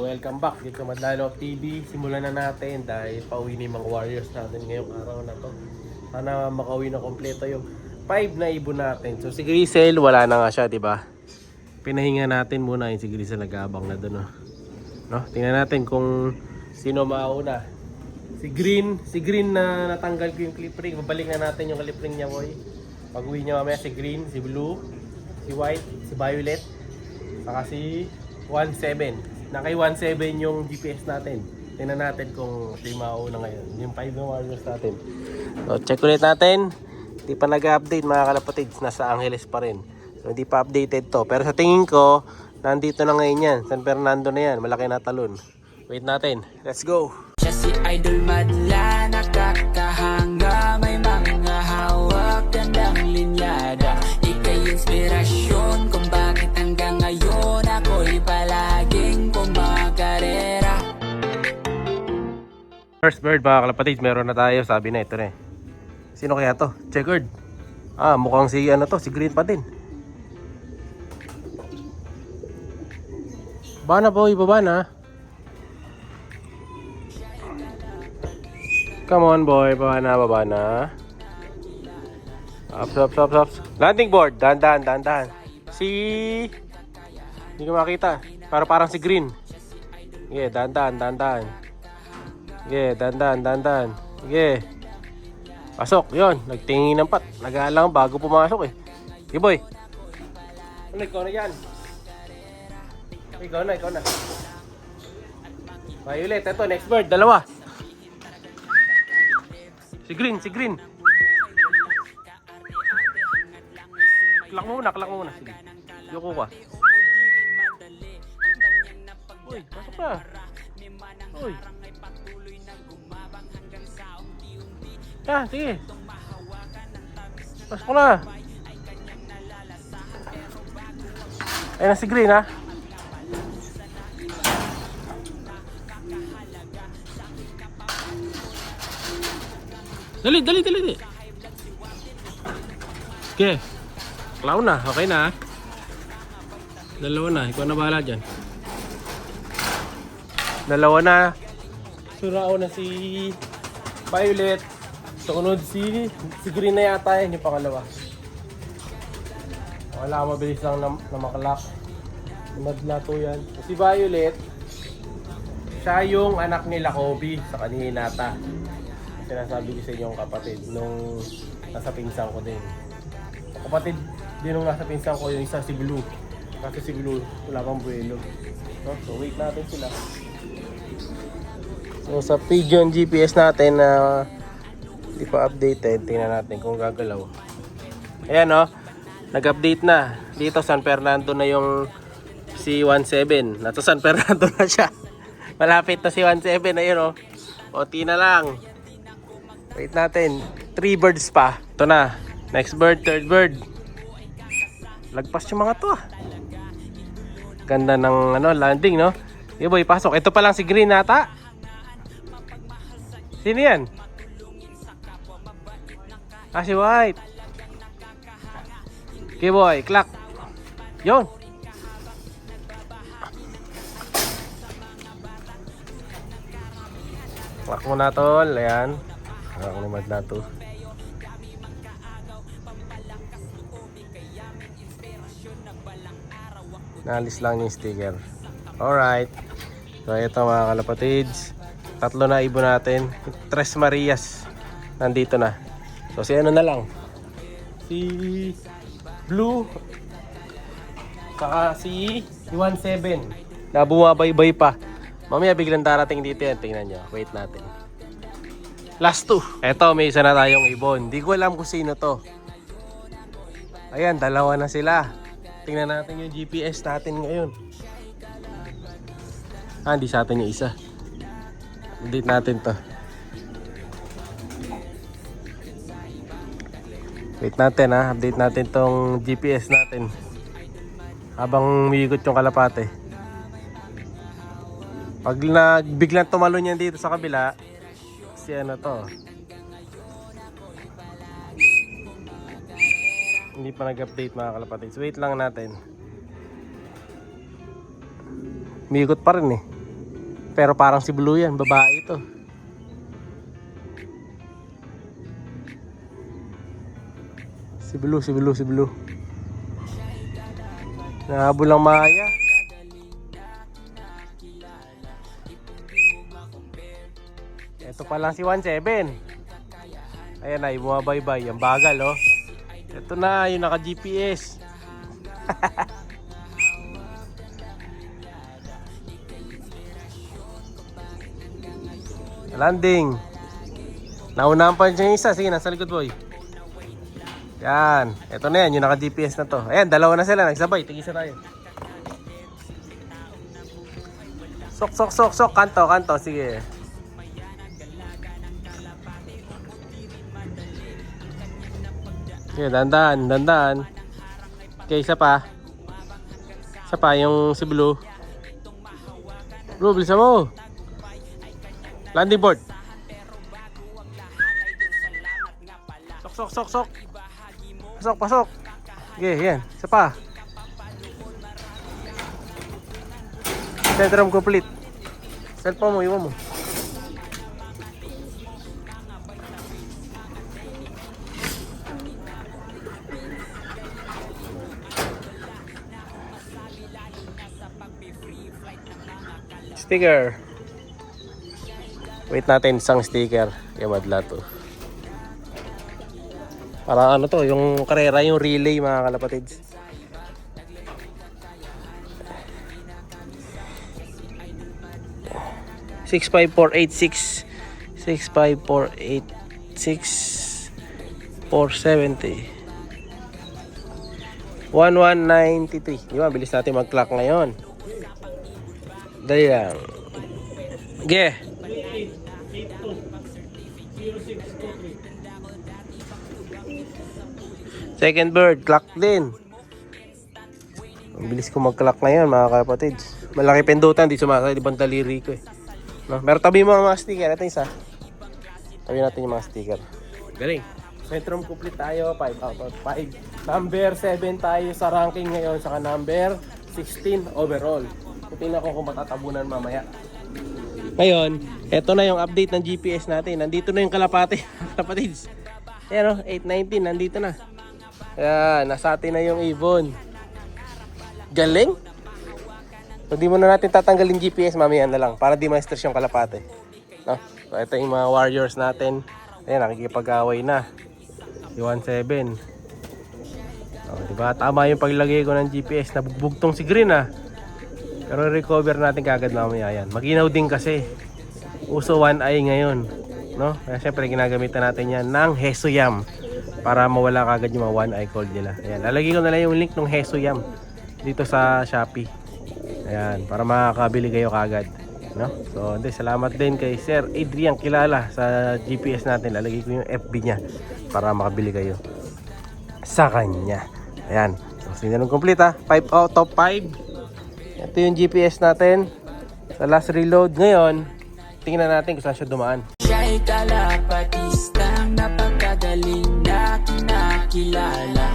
welcome back dito sa Madlalo TV. Simulan na natin dahil pauwi ni mga Warriors natin ngayong araw na to. Sana makauwi na kompleto yung 5 na ibon natin. So si Grisel, wala na nga siya, diba? Pinahinga natin muna yung si Grisel, nag-aabang na doon. No? Tingnan natin kung sino mauna. Si Green na natanggal ko yung clip ring. Babalik na natin yung clip ring niya, boy. Pag-uwi niya mamaya si Green, si Blue, si White, si Violet, saka si 1-7. Nakay 1-7 yung GPS natin. Tingnan natin kung siya mauna ngayon. Yung 5 na Warriors natin. So check ulit natin. Hindi pa nag-update mga kalapatids. Nasa Angeles pa rin. So hindi pa updated to. Pero sa tingin ko, nandito na ngayon yan. San Fernando na yan. Malaki na talon. Wait natin. Let's go. Siya si Idol Madla, nakakahanga. May mga hawak, gandang linyada. Ika'y inspirasyon kung bakit hanggang ngayon ako'y palaging kumakarera. First bird mga kalapatids, meron na tayo. Sabi na ito na eh. Sino kaya to? Checkered. Mukhang si si Green pa din. Baba na boy, baba na. Come on boy, baba na. Up. Landing board, dahan. Hindi ko makita. Parang si Green. Yeah, dahan. Yeah, dahan. Yeah. Pasok, yon. Nagtingin ng pat. Nag-aalang bago pumasok eh. Okay boy. Ano, ikaw na yan. Ikaw na. Violet, ito, next bird, dalawa. Si Green. Klak muna. Sige. Yoko ka. Uy, pasok na. Uy. Sige. Pasok na. Ayun na si Green, ha. Dali. Okay. Klaw na. Okay na. Dalawa na. Ikaw na bahala dyan. Dalawa na. Surao na si Violet. Sunod si Green na yata yun yung pangalawa. Wala, mabilis lang na makalak. Madlato yan. Si Violet, siya yung anak nila Kobe sa Kaninata. Sinasabi ko sa inyong kapatid nung nasa pinsan ko din. Kapatid din nung nasa pinsan ko yung isa si Blue. Kasi si Blue wala pang buwelo. No? So wait natin sila. So sa Pigeon GPS natin na hindi pa updated, tingnan natin kung gagalaw. Ayan o, nag-update na. Dito San Fernando na yung si 17. Nato San Fernando na siya. Malapit na si 17. Ayun o. OT na lang. Wait natin. 3 birds pa. Ito na. Next bird, third bird. Lagpas yung mga to. Ganda ng landing, no? Okay boy, pasok. Ito pa lang si Green nata. Sino yan? Si White. Okay boy, clock. Yon. Clock muna tol. Ayan. Ako naman na to. Naalis lang yung sticker. Alright. So ito mga kalapatids. 3 na ibon natin. Tres Marias. Nandito na. So si ano na lang. Si Blue. Saka si 17. Na bumabaybay pa. Mamaya biglang darating dito yan. Tingnan nyo. Wait natin. Last 2. Eto, may isa na tayong ibon. Hindi ko alam kung sino to. Ayan, dalawa na sila. Tingnan natin yung GPS natin ngayon. Hindi sa atin yung isa. Update natin to. Wait natin ha. Update natin tong GPS natin. Habang umiikot yung kalapate. Pag biglang tumalon yan dito sa kabila, si ano to, hindi pa nag-update mga kalapatids. Wait lang natin. Umiikot pa rin eh. Pero parang si Blue yan, babae ito. Si Blue. Nahabol lang Maya. Ito pa lang si 17. Ayan na, bumabaybay. Ang bagal, oh. Ito na, yung naka-GPS. Landing. Naunahan pa siya yung isa. Sige, nasa likod, boy. Yan. Ito na yan, yung naka-GPS na to. Ayan, dalawa na sila. Nagsabay. Tigisa tayo. Sok. Kanto. Sige. Sige, dandan. Okay, isa pa. Yung si Blue. Blue, bilisan mo. Landing board. Sok. Pasok. Okay, yan. Isa pa. Center complete. Cellphone mo, iwan mo. Sticker. Wait natin isang sticker. Yung madla to. Para ano to, yung karera, yung relay mga kalapatids. $65486 $470 1193. Di ba, bilis natin mag-clock ngayon. Dali lang. Okay. Second bird, clock din. Ang bilis ko mag-clock ngayon mga kapatids. Malaki pendutan, di sumasay, di bang daliri ko eh. No? Pero tabi mo mga sticker, ito isa. Tabi natin yung mga sticker. Galing. Metrum complete tayo, 5 out of 5. Number 7 tayo sa ranking ngayon, saka number 16 overall. Tingnan ko kung matatabunan mamaya. Ngayon, eto na yung update ng GPS natin. Nandito na yung kalapate. Kalapatids. Ayan o, 819, nandito na. Ayan, nasa atin na yung ibon. Galing. So, di mo na natin tatanggalin GPS, mamaya na lang. Para di ma-stress yung kalapate. No? So, ito yung mga warriors natin. Ayan, nakikipag-away na. Yung 17. Oh, diba? Tama yung paglagay ko ng GPS. Nabugbugtong si Green ah. Pero recover natin kagad mamaya yan. Maginaw din kasi. Uso one eye ngayon. No? Kaya syempre ginagamitan natin yan ng Hesoyam. Para mawala kagad yung mga one eye cold nila. Ayan. Lalagay ko na lang yung link ng Hesoyam dito sa Shopee. Ayan. Para makakabili kayo kagad. No? So, salamat din kay Sir Adrian Kilala sa GPS natin. Lalagay ko yung FB niya para makabili kayo sa kanya. Ayan. So, sinanong complete ha. 5 out of 5. Ito yung GPS natin sa last reload. Ngayon, tingnan natin kung saan siya dumaan. Siya'y kalapatistang napakagaling na kinakilala.